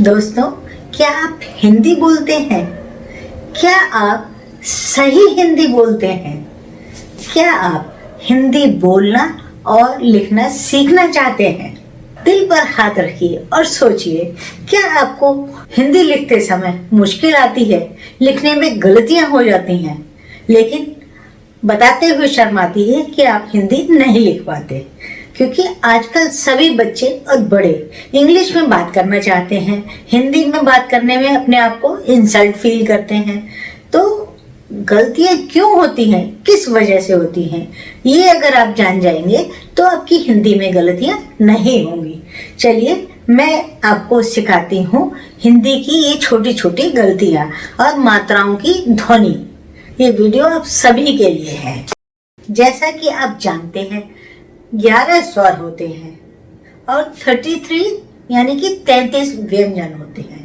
दोस्तों, क्या आप हिंदी बोलते हैं? क्या आप सही हिंदी बोलते हैं? क्या आप हिंदी बोलना और लिखना सीखना चाहते हैं? दिल पर हाथ रखिए और सोचिए, क्या आपको हिंदी लिखते समय मुश्किल आती है, लिखने में गलतियां हो जाती हैं, लेकिन बताते हुए शर्म आती है कि आप हिंदी नहीं लिख पाते? क्योंकि आजकल सभी बच्चे और बड़े इंग्लिश में बात करना चाहते हैं, हिंदी में बात करने में अपने आप को इंसल्ट फील करते हैं। तो गलतियां क्यों होती हैं, किस वजह से होती हैं, ये अगर आप जान जाएंगे तो आपकी हिंदी में गलतियां नहीं होंगी। चलिए, मैं आपको सिखाती हूँ हिंदी की ये छोटी छोटी गलतियां और मात्राओं की ध्वनि। ये वीडियो आप सभी के लिए है। जैसा कि आप जानते हैं, 11 स्वर होते हैं और 33 यानी कि 33 व्यंजन होते हैं।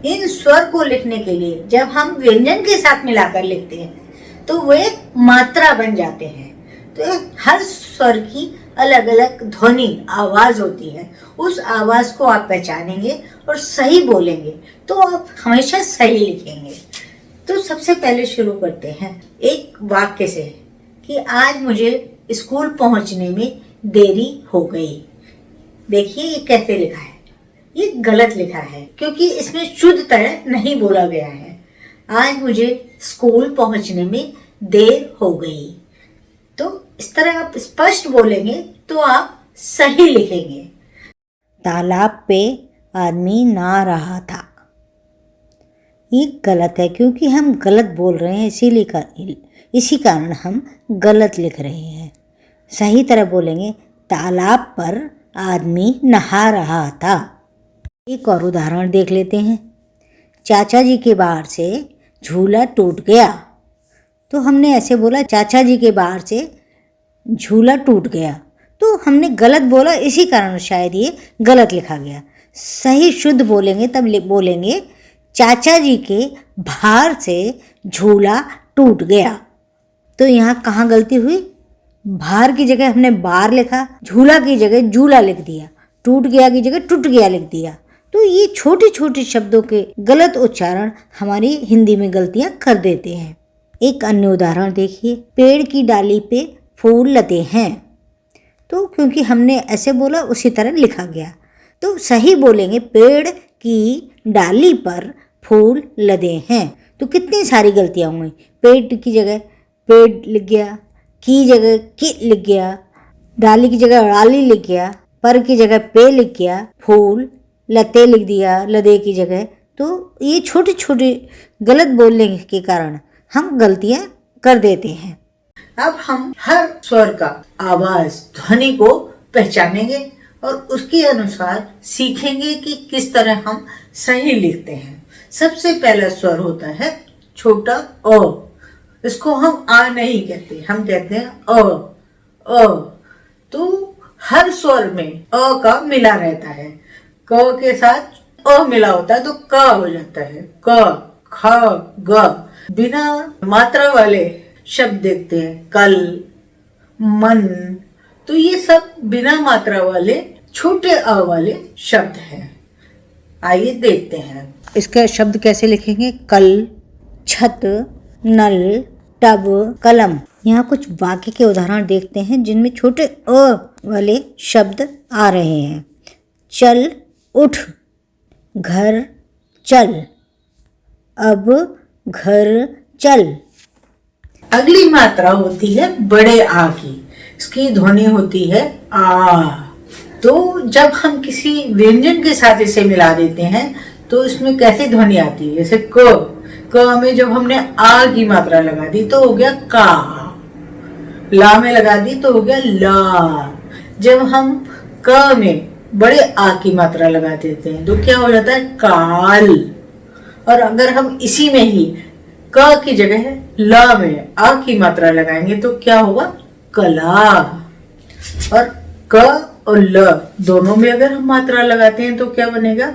इन स्वर को लिखने के लिए जब हम व्यंजन के साथ मिलाकर लिखते हैं तो वे मात्रा बन जाते हैं। तो हर स्वर की अलग अलग ध्वनि आवाज होती है। उस आवाज को आप पहचानेंगे और सही बोलेंगे तो आप हमेशा सही लिखेंगे। तो सबसे पहले शुरू करते हैं एक वाक्य से कि आज मुझे स्कूल पहुंचने में देरी हो गई। देखिए ये कैसे लिखा है, ये गलत लिखा है क्योंकि इसमें शुद्ध तरह नहीं बोला गया है। आज मुझे स्कूल पहुंचने में देर हो गई। तो इस तरह आप स्पष्ट बोलेंगे तो आप सही लिखेंगे। तालाब पे आदमी नहा रहा था। ये गलत है क्योंकि हम गलत बोल रहे हैं, इसी कारण हम गलत लिख रहे हैं। सही तरह बोलेंगे, तालाब पर आदमी नहा रहा था। एक और उदाहरण देख लेते हैं। चाचा जी के बाहर से झूला टूट गया। तो हमने ऐसे बोला, चाचा जी के बाहर से झूला टूट गया। तो हमने गलत बोला, इसी कारण शायद ये गलत लिखा गया। सही शुद्ध बोलेंगे तब बोलेंगे, चाचा जी के बाहर से झूला टूट गया। तो यहाँ कहाँ गलती हुई? बाहर की जगह हमने बार लिखा, झूला की जगह झूला लिख दिया, टूट गया की जगह टूट गया लिख दिया। तो ये छोटे छोटे शब्दों के गलत उच्चारण हमारी हिंदी में गलतियां कर देते हैं। एक अन्य उदाहरण देखिए, पेड़ की डाली पे फूल लदे हैं। तो क्योंकि हमने ऐसे बोला उसी तरह लिखा गया। तो सही बोलेंगे, पेड़ की डाली पर फूल लदे हैं। तो कितनी सारी गलतियां हुई। पेड़ की जगह पेड़ लिख गया, की जगह की लिख गया, डाली की जगह डाली लिख गया, पर की जगह पे लिख गया, फूल लते लिख दिया लदे की जगह। तो ये छोटे छोटे गलत बोलने के कारण हम गलतियां कर देते हैं। अब हम हर स्वर का आवाज ध्वनि को पहचानेंगे और उसके अनुसार सीखेंगे कि किस तरह हम सही लिखते हैं। सबसे पहला स्वर होता है छोटा अ। इसको हम आ नहीं कहते, हम कहते हैं अ। तो हर स्वर में अ का मिला रहता है। क के साथ अ मिला होता है तो क हो जाता है। क, ख, ग। बिना मात्रा वाले शब्द देखते हैं, कल, मन। तो ये सब बिना मात्रा वाले छोटे अ वाले शब्द हैं। आइए देखते हैं इसका शब्द कैसे लिखेंगे। कल, छत, नल, टब, कलम। यहाँ कुछ वाक्य के उदाहरण देखते हैं जिनमें छोटे अ वाले शब्द आ रहे हैं। चल, उठ, घर, चल, अब घर चल। अगली मात्रा होती है बड़े आ की। इसकी ध्वनि होती है आ। तो जब हम किसी व्यंजन के साथ इसे मिला देते हैं तो इसमें कैसी ध्वनि आती है, जैसे क में जब हमने आ की मात्रा लगा दी तो हो गया का। ला में लगा दी तो हो गया ला। जब हम क में बड़े आ की मात्रा लगा देते हैं तो क्या हो जाता है, काल। और अगर हम इसी में ही क की जगह ला में आ की मात्रा लगाएंगे तो क्या होगा, कला। और क और ल दोनों में अगर हम मात्रा लगाते हैं तो क्या बनेगा,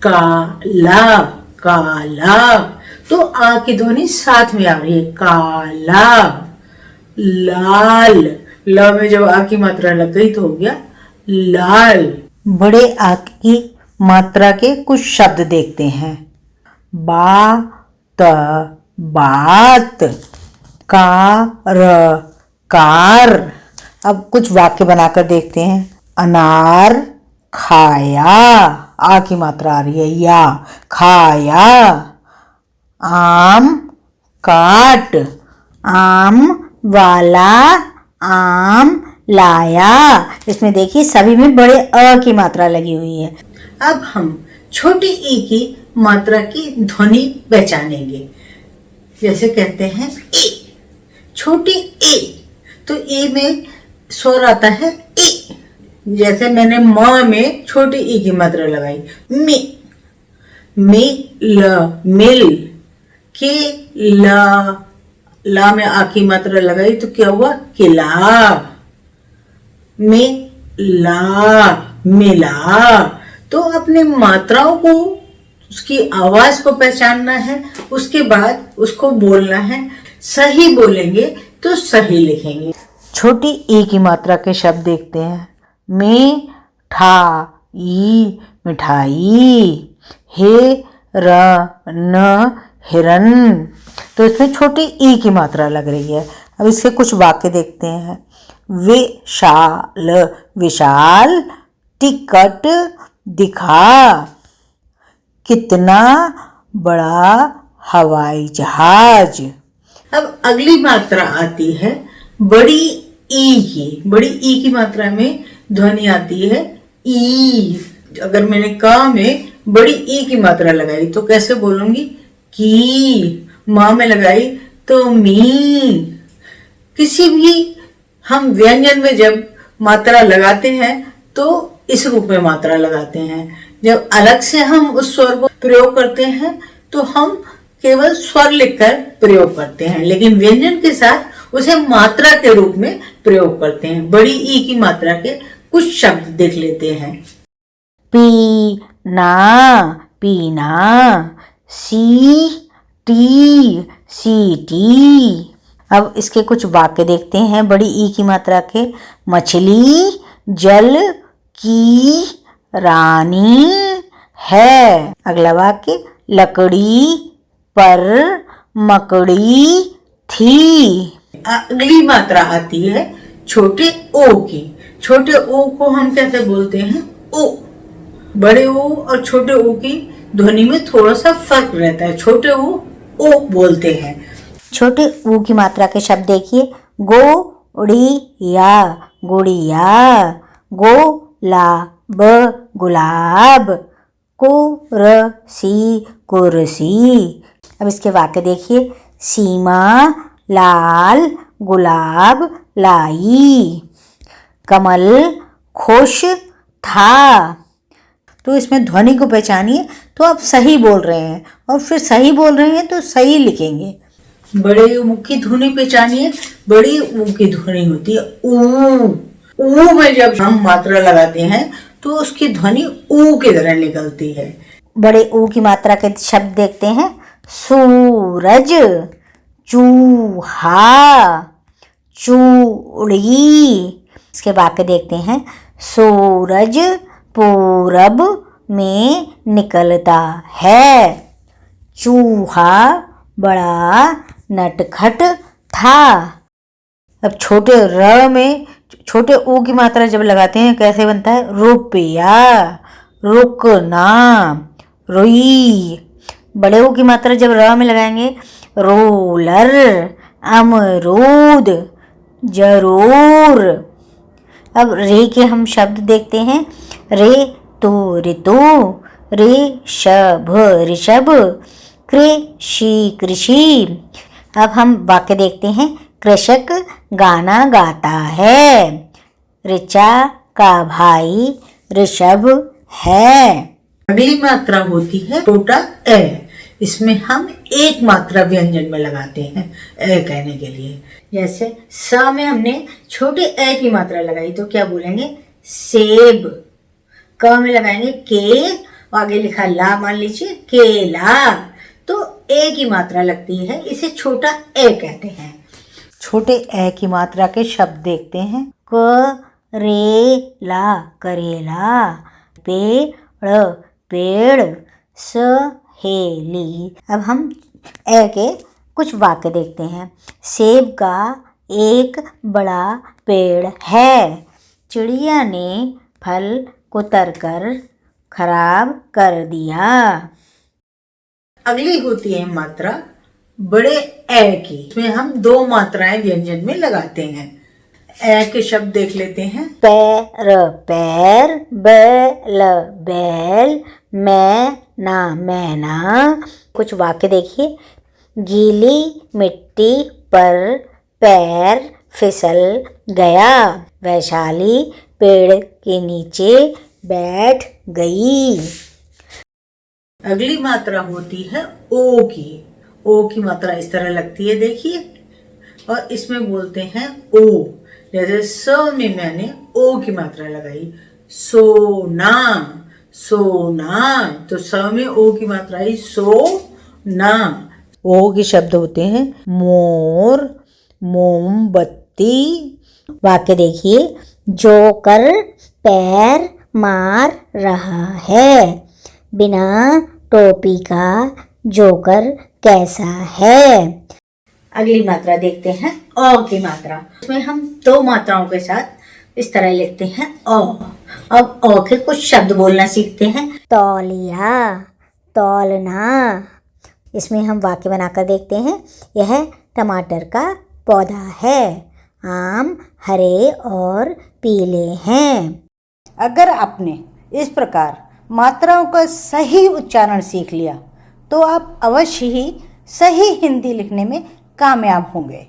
काला, काला। तो आ की ध्वनि साथ में आ रही है, काला। लाल, ल में जब आ की मात्रा लग गई तो हो गया लाल। बड़े आ की मात्रा के कुछ शब्द देखते हैं। बात, बात, कार, कार। अब कुछ वाक्य बनाकर देखते हैं। अनार खाया, आ की मात्रा आ रही है, या, खाया। आम काट, आम वाला आम लाया। इसमें देखिए सभी में बड़े अ की मात्रा लगी हुई है। अब हम छोटी ई की मात्रा की ध्वनि पहचानेंगे। जैसे कहते हैं ए, छोटी ए, तो ए में स्वर आता है ए। जैसे मैंने म में छोटी ई की मात्रा लगाई, में ल, मिल, के ला में आ की मात्रा लगाई तो क्या हुआ, किला। में ला, मिला। तो अपने मात्राओं को, उसकी आवाज को पहचानना है, उसके बाद उसको बोलना है। सही बोलेंगे तो सही लिखेंगे। छोटी ई की मात्रा के शब्द देखते हैं। में ठा ई, मिठाई। हे र न, हिरन। तो इसमें छोटी ई की मात्रा लग रही है। अब इसके कुछ वाक्य देखते हैं। विशाल, विशाल। टिकट दिखा, कितना बड़ा हवाई जहाज। अब अगली मात्रा आती है बड़ी ई की। बड़ी ई की मात्रा में ध्वनि आती है ई। अगर मैंने का में बड़ी ई की मात्रा लगाई तो कैसे बोलूंगी, की। माँ में लगाई तो मी। किसी भी हम व्यंजन में जब मात्रा लगाते हैं तो इस रूप में मात्रा लगाते हैं। जब अलग से हम उस स्वर को प्रयोग करते हैं तो हम केवल स्वर लिखकर प्रयोग करते हैं, लेकिन व्यंजन के साथ उसे मात्रा के रूप में प्रयोग करते हैं। बड़ी ई की मात्रा के कुछ शब्द देख लेते हैं। पीना, पीना। सीटी, सीटी। अब इसके कुछ वाक्य देखते हैं बड़ी ई की मात्रा के। मछली जल की रानी है। अगला वाक्य, लकड़ी पर मकड़ी थी। अगली मात्रा आती है छोटे ओ की। छोटे ओ को हम कैसे बोलते हैं, ओ। बड़े ओ और छोटे ओ की ध्वनि में थोड़ा सा फर्क रहता है। छोटे ओ बोलते हैं। छोटे ऊ की मात्रा के शब्द देखिए। गोड़िया, गुड़िया। गोलाब, गुलाब। कुर्सी, कुर्सी। अब इसके वाक्य देखिए। सीमा लाल गुलाब लाई। कमल खुश था। तो इसमें ध्वनि को पहचानिए तो आप सही बोल रहे हैं, और फिर सही बोल रहे हैं तो सही लिखेंगे। बड़े ऊ की ध्वनि पहचानिए। बड़ी ऊ की ध्वनि होती है ऊ। ऊ में जब हम मात्रा लगाते हैं तो उसकी ध्वनि ऊ की तरह निकलती है। बड़े ऊ की मात्रा के शब्द देखते हैं। सूरज, चूहा, चूड़ी। इसके वाक्य देखते हैं। सूरज पूरब में निकलता है। चूहा बड़ा नटखट था। अब छोटे र में छोटे ऊ की मात्रा जब लगाते हैं कैसे बनता है, रुपया, रुकना, रुई। बड़े ऊ की मात्रा जब र में लगाएंगे, रोलर, अमरूद, जरूर। अब रे के हम शब्द देखते हैं। रे तो ऋतु, ऋषभ, ऋषभ, कृषि, कृषि। अब हम वाक्य देखते हैं। कृषक गाना गाता है। ऋचा का भाई ऋषभ है। अगली मात्रा होती है छोटा ए। इसमें हम एक मात्रा व्यंजन में लगाते हैं ए कहने के लिए। जैसे स में हमने छोटे ए की मात्रा लगाई तो क्या बोलेंगे, सेब। क में लगाएंगे के, आगे लिखा ला, मान लीजिए केला। तो ए की मात्रा लगती है, इसे छोटा ए कहते हैं। छोटे ए की मात्रा के शब्द देखते हैं। करेला, करेला। पेड़ पेड़, सहेली। अब हम ए के कुछ वाक्य देखते हैं। सेब का एक बड़ा पेड़ है। चिड़िया ने फल कुतर कर खराब कर दिया। अगली होती है मात्रा बड़े ए की। इसमें हम 2 मात्राएं व्यंजन में लगाते हैं। ए के शब्द देख लेते हैं। पैर पैर, बैल बैल, मैना मैना। कुछ वाक्य देखिए। गीली मिट्टी पर पैर फिसल गया। वैशाली पेड़ के नीचे बैठ गई। अगली मात्रा होती है ओ की। ओ की मात्रा इस तरह लगती है, देखिए, और इसमें बोलते हैं ओ। जैसे स में मैंने ओ की मात्रा लगाई, सोना सोना, तो स में ओ की मात्रा आई सोना। ओ के शब्द होते हैं मोर, मोमबत्ती। वाक्य देखिए। जोकर पैर मार रहा है। बिना टोपी का जोकर कैसा है। अगली मात्रा देखते हैं अ की मात्रा। इसमें हम 2 मात्राओं के साथ इस तरह लिखते हैं अ। अब अ के कुछ शब्द बोलना सीखते हैं। तौलिया, तौलना। इसमें हम वाक्य बनाकर देखते हैं। यह टमाटर का पौधा है। आम हरे और पीले हैं। अगर आपने इस प्रकार मात्राओं का सही उच्चारण सीख लिया तो आप अवश्य ही सही हिंदी लिखने में कामयाब होंगे।